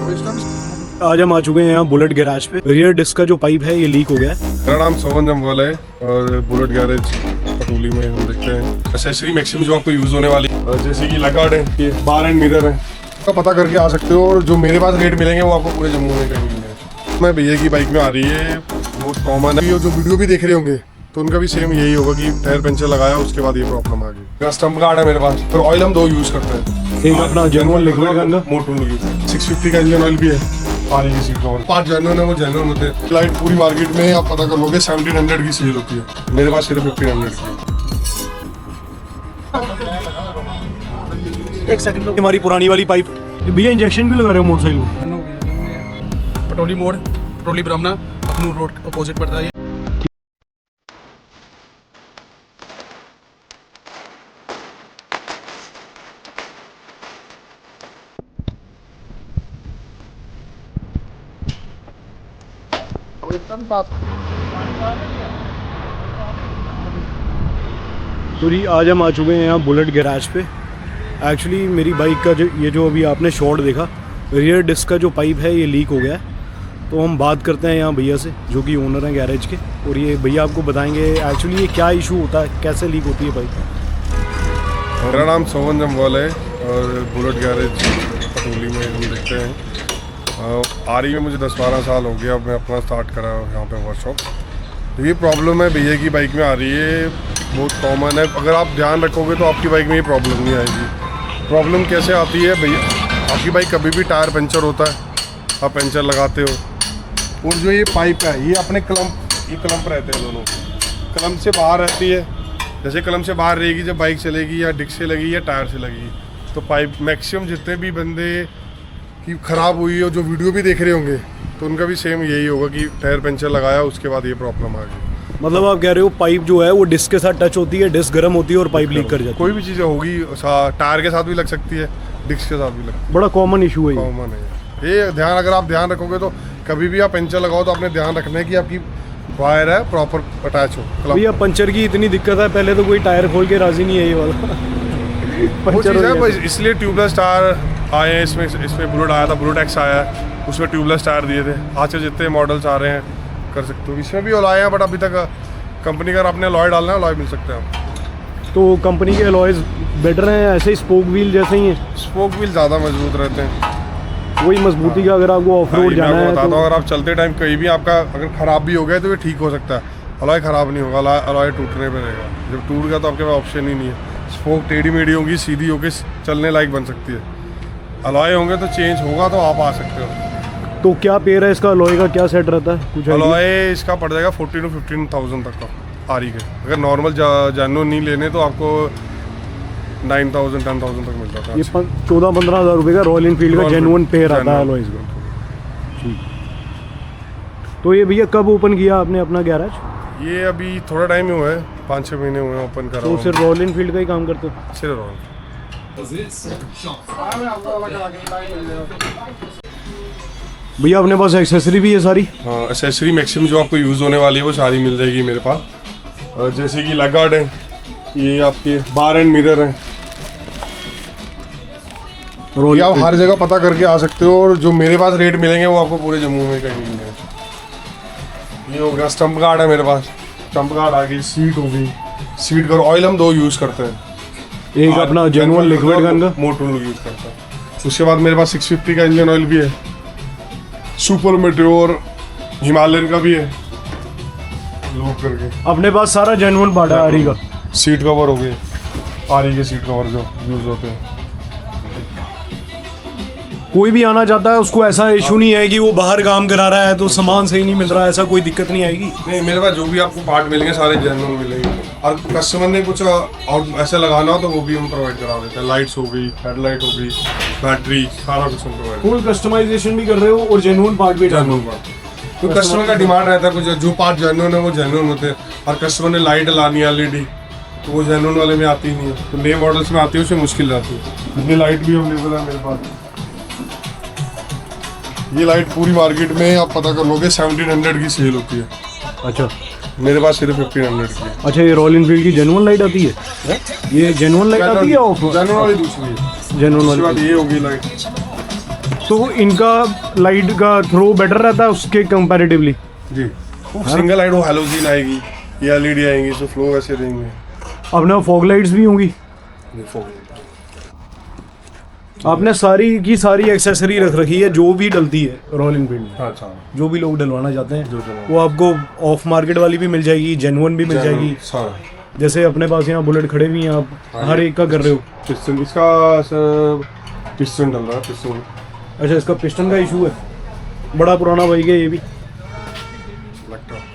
आज हम आ चुके हैं यहाँ बुलेट गैराज पे। रियर डिस्क का जो पाइप है ये लीक हो गया है। मेरा नाम सोवन जम्वाल है और बुलेट गैरेज पटोली में हम देखते हैं एक्सेसरी मैक्सिमम जो आपको यूज होने वाली जैसे कि लैगार्ड है, ये बार एंड मिरर है, का पता करके आ सकते हो। और जो मेरे पास रेट मिलेंगे वो आपको पूरे जम्मू में कहीं मिलेंगे। मैं भैया की बाइक में आ रही है, बहुत कॉमन है। जो वीडियो भी देख रहे होंगे तो उनका भी सेम यही होगा कि टायर पंचर लगाया उसके बाद ये प्रॉब्लम आ गई। मेरा स्टम्प गार्ड है मेरे पास, फिर ऑयल हम दो यूज करते हैं। एक अपना जेनुइन लिक्विड का मोटू 650 का इंजन ऑयल भी है, पानी की सीट कवर 5 जेन्युइन है, वो जेन्युइन होते हैं। लाइट पूरी मार्केट में आप पता कर लोगे 1700 की सेल होती है, मेरे पास सिर्फ 1500 की। एक सेकंड, हमारी पुरानी वाली पाइप भैया इंजेक्शन भी लगा रहे हो मोटरसाइकिल को। पटोली मोड़, पटोली ब्रह्मना, अखनूर रोड अपोजिट पड़ता है। तो जी आज हम आ चुके हैं यहाँ बुलेट गैराज पे। एक्चुअली मेरी बाइक का जो अभी आपने शॉट देखा, रियर डिस्क का जो पाइप है ये लीक हो गया है। तो हम बात करते हैं यहाँ भैया से जो कि ओनर हैं गैरेज के, और ये भैया आपको बताएंगे एक्चुअली ये क्या इशू होता है, कैसे लीक होती है बाइक। मेरा नाम सोवन जम्वाल है और बुलेट गैरेज पटोली में हम देखते हैं। आ रही में मुझे 10-12 साल हो गया, अब मैं अपना स्टार्ट करा यहाँ पे वर्कशॉप। तो ये प्रॉब्लम है भैया की बाइक में आ रही है, बहुत कॉमन है। अगर आप ध्यान रखोगे तो आपकी बाइक में ये प्रॉब्लम नहीं आएगी। प्रॉब्लम कैसे आती है भैया, आपकी बाइक कभी भी टायर पंचर होता है, आप पंचर लगाते हो और जो ये पाइप है ये अपने क्लम्प रहते हैं, दोनों क्लम्प से बाहर रहती है। जैसे क्लम्प से बाहर रहेगी जब बाइक चलेगी या डिस्क से लगी या टायर से लगी, तो पाइप मैक्सिमम जितने भी बंदे की ख़राब हुई है, जो वीडियो भी देख रहे होंगे तो उनका भी सेम यही होगा कि टायर पंचर लगाया उसके बाद ये प्रॉब्लम आ गई। मतलब आप कह रहे हो पाइप जो है वो डिस्क के साथ टच होती है, डिस्क गर्म होती है और पाइप लीक कर जाती है। कोई भी चीज़ें होगी, टायर के साथ भी लग सकती है, डिस्क के साथ भी लग सकती है। बड़ा कॉमन इशू है कॉमन है ये। ध्यान, अगर आप ध्यान रखोगे तो कभी भी आप पंचर लगाओ तो आपने ध्यान रखना है कि आपकी वायर है प्रॉपर अटैच हो। भैया पंचर की इतनी दिक्कत है, पहले तो कोई टायर खोल के राजी नहीं है ये वाला वो चीज़ है, इसलिए ट्यूबलेस टायर आए हैं। इसमें बुलेट आया था, बुलेट एक्स आया है, उसमें ट्यूबलेस टायर दिए थे। आज के जितने मॉडल्स आ रहे हैं कर सकते हो। इसमें भी अलॉय हैं बट अभी तक कंपनी का आपने अलॉय डालना है, अलॉय मिल सकते हैं आप। तो कंपनी के अलॉयज बेटर हैं, ऐसे ही स्पोक व्हील जैसे ही हैं? स्पोक व्हील ज़्यादा मजबूत रहते हैं, वही मजबूती का। अगर आपको ऑफ रोड जाना है तो अगर आप चलते टाइम कहीं भी आपका अगर ख़राब भी हो गया तो ये ठीक हो सकता है। अलॉय ख़राब नहीं होगा, अलॉय टूटने पर रहेगा। जब टूट गया तो आपके पास ऑप्शन ही नहीं है। स्पोक टेढ़ी मेढ़ी होगी, सीधी होगी, चलने लायक बन सकती है। अलॉय होंगे तो चेंज होगा तो आप आ सकते हो। तो क्या पेयर है इसका अलॉय का, क्या सेट रहता है कुछ? अलॉय इसका पड़ जाएगा 14 to 15,000 तक का आरी के। अगर नॉर्मल जेन्युइन नहीं लेने तो आपको 9,000 10,000 तक मिल जाता है। ये 14-15 हज़ार रुपये का रॉयल एनफील्ड का जेन्युइन पेयर आता है अलॉयज का। ठीक। तो ये भैया कब ओपन किया आपने अपना गैराज? ये अभी थोड़ा टाइम ही हुआ है, 5-6 महीने हुए हैं ओपन करा। तो सिर्फ रॉयल एनफील्ड का ही काम करते हो? सिर्फ रॉयल। भैया अपने पास एक्सेसरी भी है सारी? हाँ, एक्सेसरी मैक्सिमम जो आपको यूज़ होने वाली है वो सारी मिल जाएगी मेरे पास। जैसे कि लैगार्ड है, ये आपके बार एंड मिरर है, ये आप हर जगह पता करके आ सकते हो। और जो मेरे पास रेट मिलेंगे वो आपको पूरे जम्मू में कहीं मिलेंगे। ये हो गया स्टम्प गार्ड है मेरे पास, स्टम्प गार्ड आ गई, सीट हो गई, सीट का ऑयल हम 2 यूज़ करते हैं। एक अपना जेन्युइन लिक्विड का मोटू यूज़ करता है। उसके बाद मेरे पास 650 का इंजन ऑयल भी है, सुपर मेट्योर हिमालयन का भी है लोग करके। अपने पास सारा जेन्युइन पार्ट है आरी का। सीट कवर हो गए, आरी के सीट कवर जो यूज़ होते हैं। कोई भी आना चाहता है उसको ऐसा इशू नहीं है कि वो बाहर काम करा रहा है तो सामान सही नहीं मिल रहा है, ऐसा कोई दिक्कत नहीं आएगी? नहीं, मेरे पास जो भी आपको पार्ट मिलेंगे सारे जेन्युइन मिलेंगे। और कस्टमर ने कुछ और ऐसा लगाना हो तो वो भी हम प्रोवाइड करा देते हैं। लाइट्स हो गई, हेडलाइट हो गई, बैटरी, सारा कुछ हम प्रोवाइड। फुल कस्टमाइजेशन भी कर रहे हो और जेन्युइन पार्ट भी? Genuine part. तो कस्टमर का डिमांड रहता है, कुछ जो पार्ट जेन्युइन है वो जेन्युइन होते हैं। और कस्टमर ने लाइट लानी है LED, तो वो जेन्युइन वाले में आती नहीं है, तो नए मॉडल्स में आती है, उसमें मुश्किल जाती है। ये लाइट भी अवेलेबल है मेरे पास। ये लाइट पूरी मार्केट में आप पता कर लोगे 1700 की सेल होती है। अच्छा, मेरे पास सिर्फ 1500 की है। अच्छा, ये रॉयल एनफील्ड की जेन्युइन लाइट आती है? ये जेन्युइन लाइट आती है? जेन्युइन वाली दूसरी है, जेन्युइन वाली। ये होगी लाइट। तो इनका लाइट का थ्रो बेटर रहता है उसके कंपैरेटिवली? जी, सिंगल लाइट वो हैलोजन आएगी, ये एलईडी आएंगी, तो फ्लो वैसे रहेंगे। अपने फॉग लाइट्स भी होंगी? आपने सारी की सारी एक्सेसरी रख रखी है जो भी डलती है रॉयल एनफील्ड में। अच्छा, जो भी लोग डलवाना चाहते हैं वो आपको ऑफ मार्केट वाली भी मिल जाएगी, जेन्युइन भी मिल जाएगी। जैसे अपने पास यहाँ बुलेट खड़े हुई हैं, आप हर एक का कर रहे हो। पिस्टन इसका सर पिस्टन डल रहा है, पिस्टन। अच्छा, इसका पिस्टन का इशू है। बड़ा पुराना बाइक है ये भी।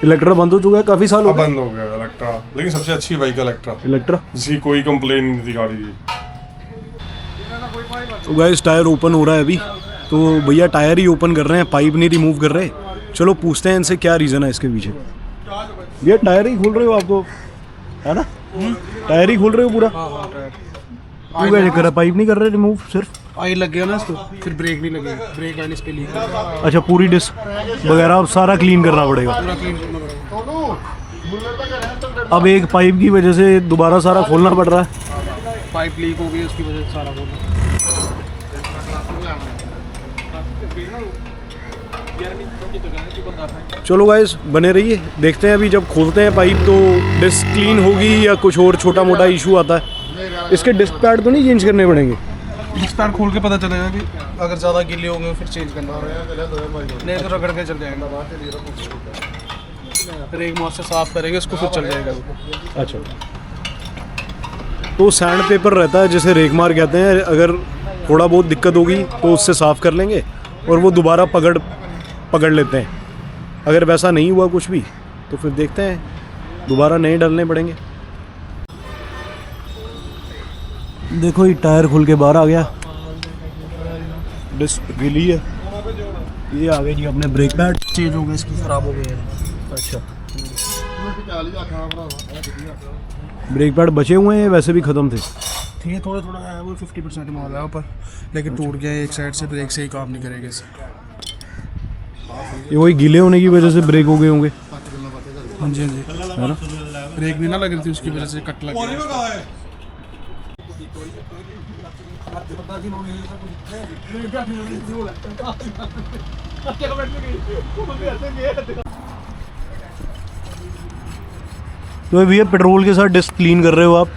इलेक्ट्रा बंद हो चुका है, काफी साल हो गए बंद हो गया इलेक्ट्रा, लेकिन सबसे अच्छी बाइक है इलेक्ट्रा। जिसकी कोई कंप्लेन नहीं थी गाड़ी की। तो गाइस टायर ओपन हो रहा है अभी, तो भैया टायर ही ओपन कर रहे हैं, पाइप नहीं रिमूव कर रहे। चलो पूछते हैं इनसे क्या रीज़न है इसके पीछे। भैया टायर ही खोल रहे हो आप तो, है ना? टायर ही खोल रहे हो पूरा? क्यों क्या चक्कर है, पाइप नहीं कर रहे रिमूव? सिर्फ ऑयल लग गया ना इसको, फिर ब्रेक नहीं लगेगा, ब्रेक ऑयल इस पे लीक है। अच्छा, पूरी डिस्क वगैरह अब सारा क्लीन करना पड़ेगा। पूरा क्लीन करना पड़ेगा। अब एक पाइप की वजह से दोबारा सारा खोलना पड़ रहा है। पाइप लीक हो गई उसकी वजह से सारा बोल। चलो गाइस बने रहिए, देखते हैं अभी जब खोलते हैं पाइप तो डिस्क क्लीन होगी या कुछ और छोटा मोटा इशू आता है। इसके डिस्क पैड तो नहीं चेंज करने पड़ेंगे? डिस्क पैड खोल के पता चलेगा कि अगर ज़्यादा गीले होंगे फिर चेंज करना होगा, नहीं तो रगड़ के चल जाएगा। रेक मास से साफ करेंगे इसको फिर चल जाएगा। अच्छा, तो सैंड पेपर रहता है जिसे रेगमार कहते हैं, अगर थोड़ा बहुत दिक्कत होगी तो उससे साफ़ कर लेंगे और वो दोबारा पकड़ लेते हैं। अगर वैसा नहीं हुआ कुछ भी तो फिर देखते हैं, दोबारा नए डालने पड़ेंगे। देखो ये टायर खुल के बाहर आ गया, डिस्क गीली है। ये आ गए जी अपने ब्रेक पैड, चेंज हो गए, इसकी ख़राब हो गई है। अच्छा, ब्रेक पैड बचे हुए हैं, वैसे भी ख़त्म थे। ठीक है, थोड़ा थोड़ा है वो 50% माल है ऊपर, लेकिन टूट गया एक साइड से, ब्रेक से ही काम नहीं करेगा इससे। ये वही गीले होने की वजह से ब्रेक हो गए होंगे। हाँ जी, हाँ जी, है ना? ब्रेक भी ना लग रही थी उसकी वजह से कट लग गया। तो भैया पेट्रोल के साथ डिस्क क्लीन कर रहे हो आप,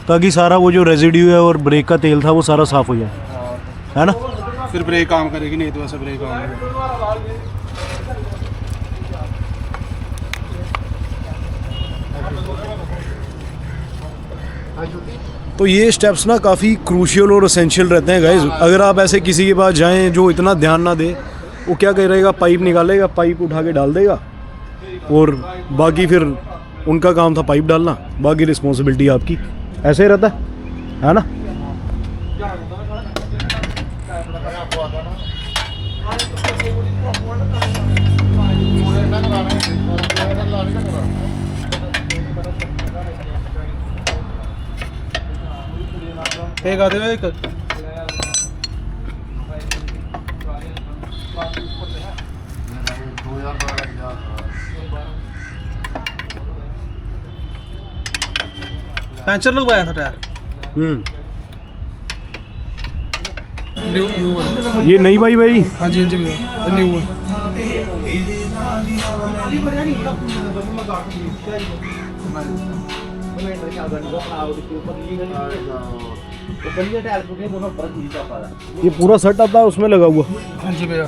ताकि सारा वो जो रेजिड्यू है और ब्रेक का तेल था वो सारा साफ़ हो जाए, है ना? फिर ब्रेक काम करेगी, नहीं तो ऐसा ब्रेक काम करेगी। तो ये स्टेप्स ना काफ़ी क्रूशियल और एसेंशियल रहते हैं गाइज। अगर आप ऐसे किसी के पास जाएं जो इतना ध्यान ना दे, वो क्या करेगा, पाइप निकालेगा, पाइप उठा के डाल देगा और बाकी फिर उनका काम था पाइप डालना, बाकी रिस्पॉन्सिबिलिटी आपकी। ऐसे ही रहता है ना? एक आते हुए एक पंचर लगवाया था टायर। न्यू ये नई बाई भाई? हाँ जी, हाँ जी भैया, न्यू है। ये पूरा सेट आता है उसमें लगा हुआ? हाँ जी भैया।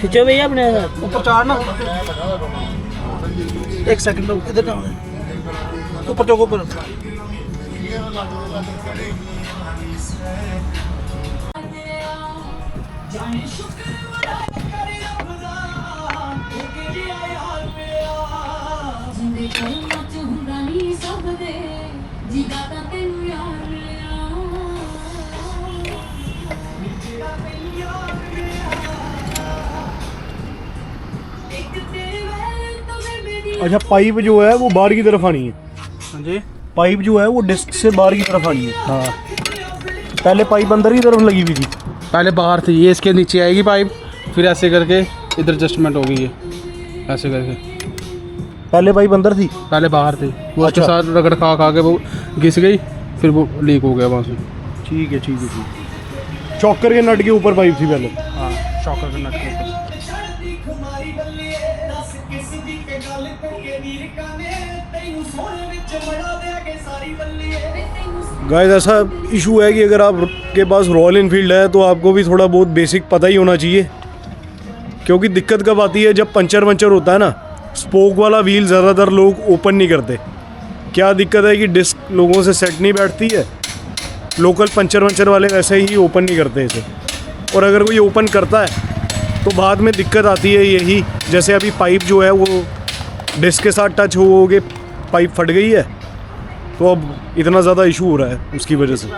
खिंचो भैया अपने ऊपर चढ़ना, एक सेकंड इधर जाओ, ऊपर चौको ऊपर। अच्छा, पाइप जो है वो बाहर की तरफ आनी है? हाँ जी, पाइप जो है वो डिस्क से बाहर की तरफ आनी है। हाँ, पहले पाइप अंदर की तरफ लगी हुई थी? पहले बाहर थी, ये इसके नीचे आएगी पाइप, फिर ऐसे करके इधर एडजस्टमेंट होगी। ये ऐसे करके। पहले पाइप अंदर थी? पहले बाहर थी, वो उसके अच्छा। साथ रगड़ खा खा के वो घिस गई, फिर वो लीक हो गया वहाँ से। ठीक है ठीक है ठीक है। चॉकर के नट के ऊपर पाइप थी पहले? हाँ, शॉकर के नट के ऊपर। गाइस ऐसा इशू है कि अगर आपके पास रॉयल इनफील्ड है तो आपको भी थोड़ा बहुत बेसिक पता ही होना चाहिए, क्योंकि दिक्कत कब आती है जब पंचर होता है ना, स्पोक वाला व्हील ज़्यादातर लोग ओपन नहीं करते। क्या दिक्कत है कि डिस्क लोगों से सेट नहीं बैठती है, लोकल पंचर वाले वैसे ही ओपन नहीं करते इसे, और अगर कोई ओपन करता है तो बाद में दिक्कत आती है यही, जैसे अभी पाइप जो है वो डिस्क के साथ टच हो के पाइप फट गई है, तो अब इतना ज़्यादा इशू हो रहा है उसकी वजह से।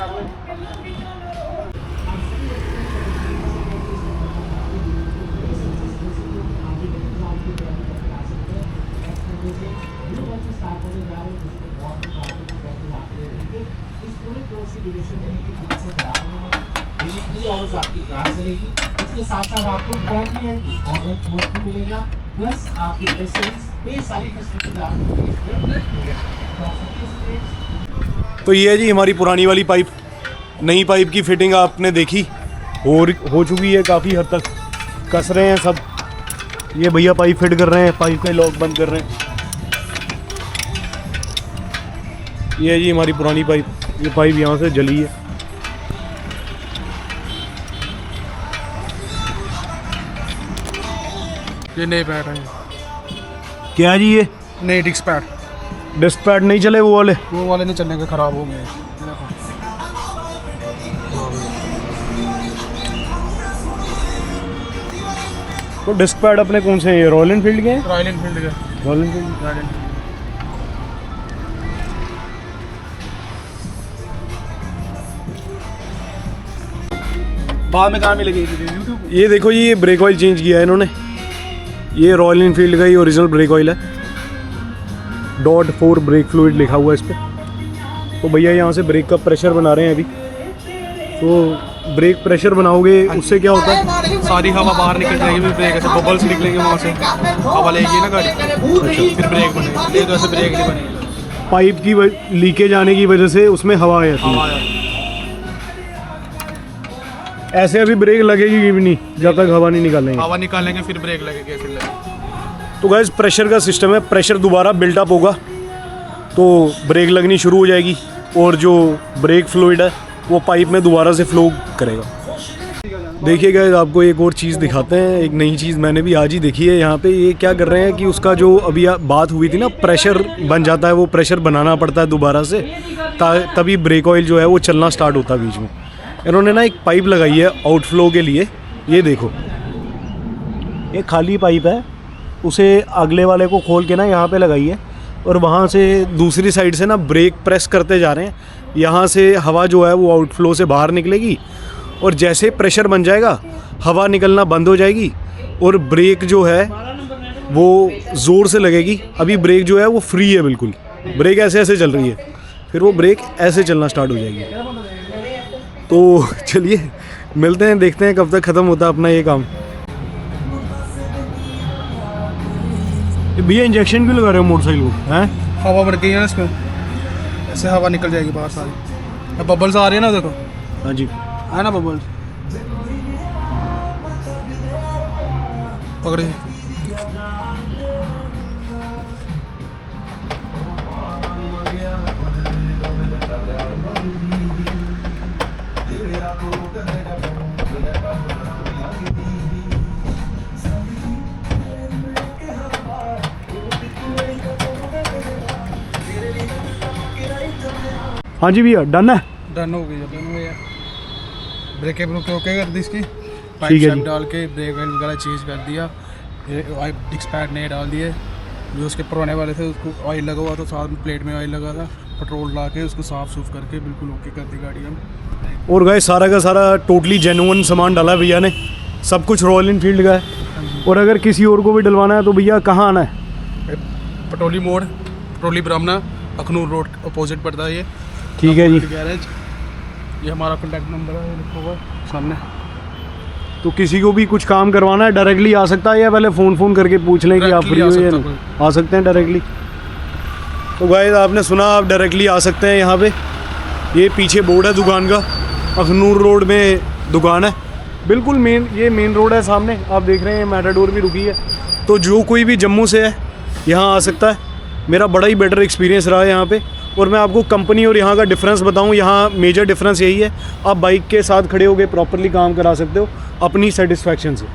इसके साथ साथ आपको फॉर्म भी है और एक कोड भी मिलेगा, प्लस आपकी एसेंस ये सारी फैसिलिटीज। तो ये है जी हमारी पुरानी वाली पाइप। नई पाइप की फिटिंग आपने देखी, हो चुकी है काफ़ी हद तक, कस रहे हैं सब। ये भैया पाइप फिट कर रहे हैं, पाइप का लॉक बंद कर रहे हैं। ये है जी हमारी पुरानी पाइप, ये पाइप यहाँ से जली है। ये नए पैड है, क्या है जी ये? नए डिस्क पैड। डिस्क पैड नहीं चले वो वाले? वो वाले नहीं चलने के, ख़राब हो गए। तो डिस्क पैड अपने कौन से हैं? ये रॉयल एनफील्ड के हैं? रॉयल एनफील्ड के। Royal Enfield. बाद में कहाँ मिलेगी यूट्यूब? ये देखो जी, ये ब्रेक ऑयल चेंज किया है इन्होंने। ये रॉयल इनफील्ड का ही ओरिजिनल ब्रेक ऑयल है, .4 ब्रेक फ्लूइड लिखा हुआ है इस पर। तो भैया यहाँ से ब्रेक का प्रेशर बना रहे हैं अभी। तो ब्रेक प्रेशर बनाओगे उससे क्या होता है? सारी हवा बाहर निकल जाएगी, फिर ब्रेक ऐसे बबल्स निकलेंगे वहाँ से, हवा लेगी ना गाड़ी, फिर ब्रेक बनेगी। नहीं तो ऐसे ब्रेक नहीं बनेगी। पाइप की लीकेज आने की वजह से उसमें हवा आ जाती हवा है। ऐसे अभी ब्रेक लगेगी भी नहीं जब तक हवा नहीं निकालेंगे। हवा निकालेंगे फिर ब्रेक लगेगी, ऐसे लगेगी। तो गाइस प्रेशर का सिस्टम है, प्रेशर दोबारा बिल्टअप होगा तो ब्रेक लगनी शुरू हो जाएगी, और जो ब्रेक फ्लूइड है वो पाइप में दोबारा से फ्लो करेगा। देखिए गाइस आपको एक और चीज़ दिखाते हैं, एक नई चीज़ मैंने भी आज ही देखी है। यहाँ पे ये क्या कर रहे हैं कि उसका जो अभी बात हुई थी ना, प्रेशर बन जाता है, वो प्रेशर बनाना पड़ता है दोबारा से, तभी ब्रेक ऑयल जो है वो चलना स्टार्ट होता है बीच में। इन्होंने ना एक पाइप लगाई है आउटफ्लो के लिए, ये देखो, ये खाली पाइप है, उसे अगले वाले को खोल के ना यहाँ पे लगाई है, और वहाँ से दूसरी साइड से ना ब्रेक प्रेस करते जा रहे हैं। यहाँ से हवा जो है वो आउटफ्लो से बाहर निकलेगी, और जैसे प्रेशर बन जाएगा हवा निकलना बंद हो जाएगी, और ब्रेक जो है वो ज़ोर से लगेगी। अभी ब्रेक जो है वो फ्री है बिल्कुल, ब्रेक ऐसे ऐसे चल रही है, फिर वो ब्रेक ऐसे चलना स्टार्ट हो जाएगी। तो चलिए मिलते हैं, देखते हैं कब तक ख़त्म होता है अपना ये काम। भैया इंजेक्शन क्यों लगा रहे हो मोटरसाइकिल को? हैं हवा बढ़ गई है ना इसमें, ऐसे हवा निकल जाएगी बाहर सारी। अब बबल्स आ रही है ना, देखो। हाँ जी, है ना बबल्स, पकड़े। हाँ जी भैया डन है। डन हो गई है, डन हो गया। ब्रेक ओके कर दी इसकी, ठीक पाइप है शैप जी। डाल के ब्रेक ऑयल वगैरह चेंज कर दिया। ये डिस्क पैड नए डाल दिए, जो उसके पुराने वाले थे उसको ऑयल लगा हुआ था, साथ में प्लेट में ऑयल लगा था, पेट्रोल ला के उसको साफ़ सूफ करके बिल्कुल ओके कर दी गाड़ी हम। और गाइस सारा का सारा टोटली जेन्युइन सामान डाला भैया ने, सब कुछ रॉयल इनफील्ड का है। और अगर किसी और को भी डलवाना है तो भैया कहाँ आना है? पटोली मोड़, पटोली ब्राह्मणा, अखनूर रोड अपोजिट पड़ता है ये। ठीक है जी। गैरेज, ये हमारा कॉन्टैक्ट नंबर है, ये लिखा हुआ है सामने। तो किसी को भी कुछ काम करवाना है डायरेक्टली आ सकता है या पहले फ़ोन करके पूछ लें कि आप फ्री हो या नहीं? आ सकते हैं डायरेक्टली। तो गाइस आपने सुना, आप डायरेक्टली आ सकते हैं यहाँ पे। ये पीछे बोर्ड है दुकान का, अखनूर रोड में दुकान है, बिल्कुल ये मेन रोड है सामने, आप देख रहे हैं मैटाडोर भी रुकी है। तो जो कोई भी जम्मू से है यहाँ आ सकता है। मेरा बड़ा ही बेटर एक्सपीरियंस रहा है यहाँ पे। और मैं आपको कंपनी और यहाँ का डिफरेंस बताऊँ, यहाँ मेजर डिफरेंस यही है, आप बाइक के साथ खड़े होकर प्रॉपरली काम करा सकते हो अपनी सेटिस्फेक्शन से,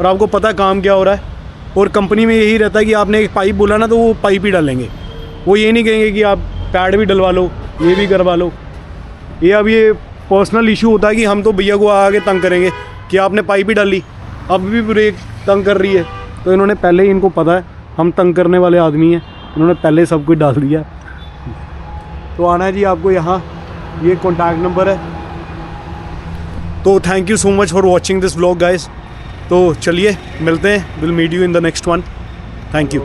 और आपको पता काम क्या हो रहा है। और कंपनी में यही रहता है कि आपने एक पाइप बोला ना तो वो पाइप ही डालेंगे, वो ये नहीं कहेंगे कि आप पैड भी डलवा लो, ये भी करवा लो। ये पर्सनल इशू होता है कि हम तो भैया को आगे तंग करेंगे कि आपने पाइप ही डाली, अब भी ब्रेक तंग कर रही है। तो इन्होंने पहले ही, इनको पता है हम तंग करने वाले आदमी हैं, इन्होंने पहले सब कुछ डाल दिया। तो आना है जी आपको यहाँ, ये कॉन्टैक्ट नंबर है। तो thank you so much for watching this vlog guys. तो चलिए मिलते हैं, will meet you in the next one. Thank you.